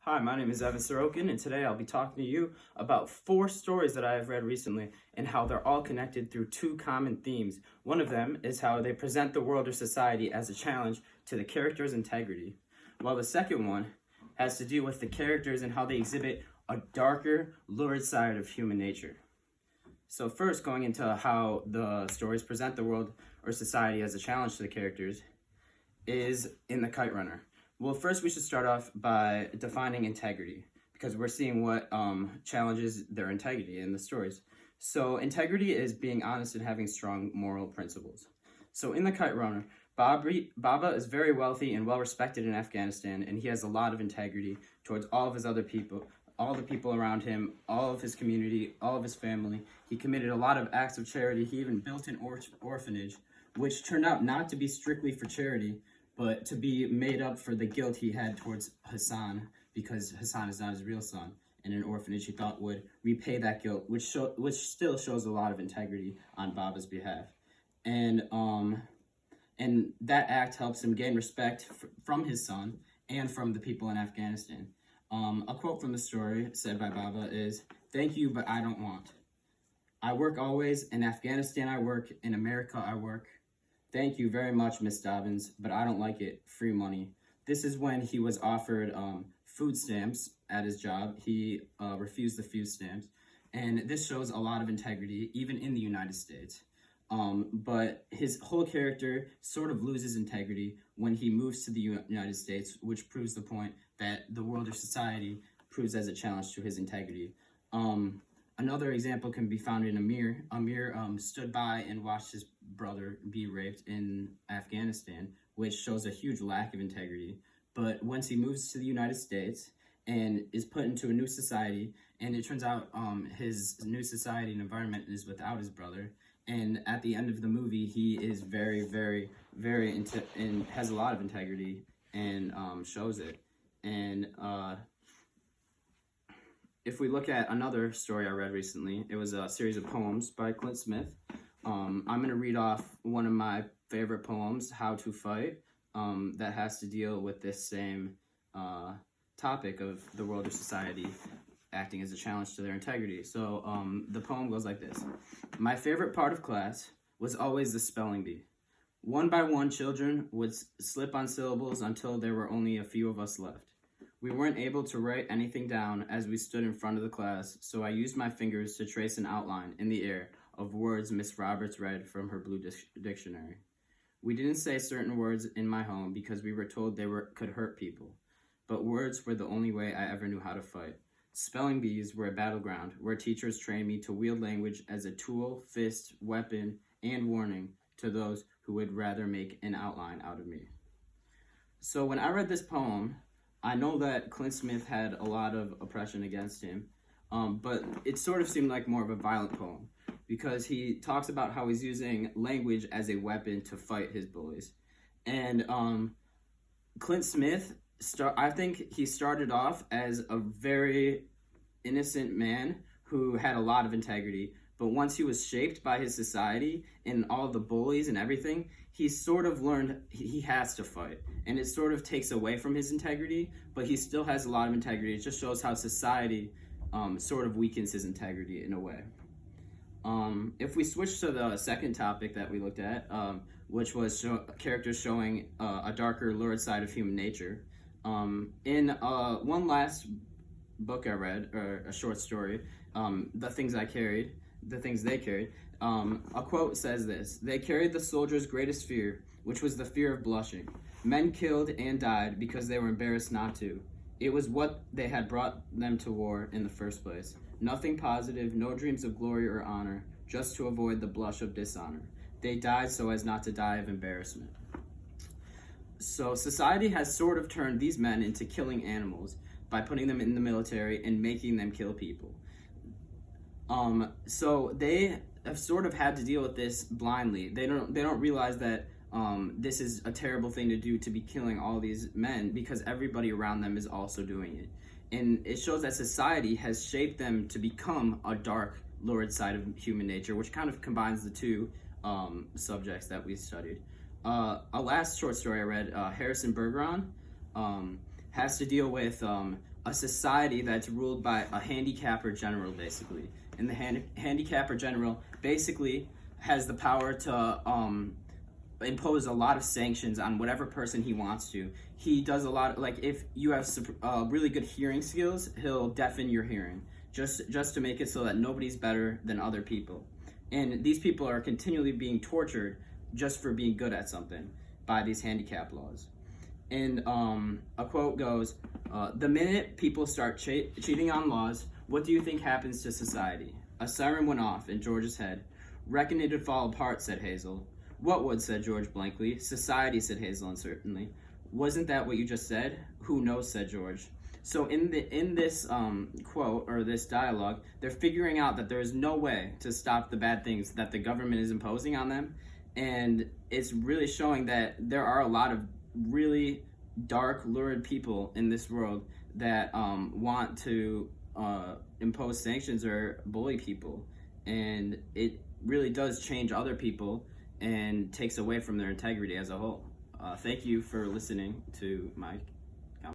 Hi, my name is Evan Sorokin, and today I'll be talking to you about 4 stories that I have read recently and how they're all connected through 2 common themes. One of them is how they present the world or society as a challenge to the character's integrity, while the second one has to do with the characters and how they exhibit a darker, lurid side of human nature. So, first, going into how the stories present the world or society as a challenge to the characters is in The Kite Runner. Well, first we should start off by defining integrity because we're seeing what challenges their integrity in the stories. So integrity is being honest and having strong moral principles. So in The Kite Runner, Baba is very wealthy and well respected in Afghanistan, and he has a lot of integrity towards all of his other people, all the people around him, all of his community, all of his family. He committed a lot of acts of charity. He even built an orphanage, which turned out not to be strictly for charity, but to be made up for the guilt he had towards Hassan, because Hassan is not his real son, and an orphanage he thought would repay that guilt, which still shows a lot of integrity on Baba's behalf, and that act helps him gain respect from his son and from the people in Afghanistan. A quote from the story said by Baba is, "Thank you, but I don't want. I work always. In Afghanistan I work. In America I work. Thank you very much, Miss Dobbins, but I don't like it. Free money." This is when he was offered food stamps at his job. He refused the food stamps. And this shows a lot of integrity, even in the United States. But his whole character sort of loses integrity when he moves to the United States, which proves the point that the world or society proves as a challenge to his integrity. Another example can be found in Amir. Amir stood by and watched his brother be raped in Afghanistan, which shows a huge lack of integrity. But once he moves to the United States and is put into a new society, and it turns out his new society and environment is without his brother, and at the end of the movie, he is very, very, very and has a lot of integrity and shows it. And if we look at another story I read recently, it was a series of poems by Clint Smith. I'm going to read off one of my favorite poems, How to Fight, that has to deal with this same topic of the world or society acting as a challenge to their integrity. So the poem goes like this. My favorite part of class was always the spelling bee. One by one, children would slip on syllables until there were only a few of us left. We weren't able to write anything down as we stood in front of the class, so I used my fingers to trace an outline in the air of words Miss Roberts read from her blue dictionary. We didn't say certain words in my home because we were told they could hurt people, but words were the only way I ever knew how to fight. Spelling bees were a battleground where teachers trained me to wield language as a tool, fist, weapon, and warning to those who would rather make an outline out of me. So when I read this poem, I know that Clint Smith had a lot of oppression against him, but it sort of seemed like more of a violent poem because he talks about how he's using language as a weapon to fight his bullies. And Clint Smith, I think he started off as a very innocent man who had a lot of integrity, but once he was shaped by his society and all the bullies and everything, he sort of learned he has to fight. And it sort of takes away from his integrity, but he still has a lot of integrity. It just shows how society sort of weakens his integrity in a way. If we switch to the second topic that we looked at, which was characters showing a darker, lurid side of human nature, in one last book I read, or a short story, The Things They Carried, a quote says this: "They carried the soldiers' greatest fear, which was the fear of blushing. Men killed and died because they were embarrassed not to. It was what they had brought them to war in the first place. Nothing positive, no dreams of glory or honor, just to avoid the blush of dishonor. They died so as not to die of embarrassment." So society has sort of turned these men into killing animals by putting them in the military and making them kill people. So they have sort of had to deal with this blindly. They don't realize that this is a terrible thing to do, to be killing all these men, because everybody around them is also doing it. And it shows that society has shaped them to become a dark, lurid side of human nature, which kind of combines the two subjects that we studied. A last short story I read, Harrison Bergeron, has to deal with a society that's ruled by a handicapper general, basically. And the handicapper general basically has the power to impose a lot of sanctions on whatever person he wants to. He does a lot, like if you have really good hearing skills, he'll deafen your hearing just to make it so that nobody's better than other people. And these people are continually being tortured just for being good at something by these handicap laws. And a quote goes, the minute people start cheating on laws, what do you think happens to society? A siren went off in George's head. Reckon it'd fall apart, said Hazel. What would, said George blankly. Society, said Hazel uncertainly. Wasn't that what you just said? Who knows, said George. So in this quote, or this dialogue, they're figuring out that there is no way to stop the bad things that the government is imposing on them. And it's really showing that there are a lot of really dark, lurid people in this world that want to impose sanctions or bully people. And it really does change other people and takes away from their integrity as a whole. Thank you for listening to Mike.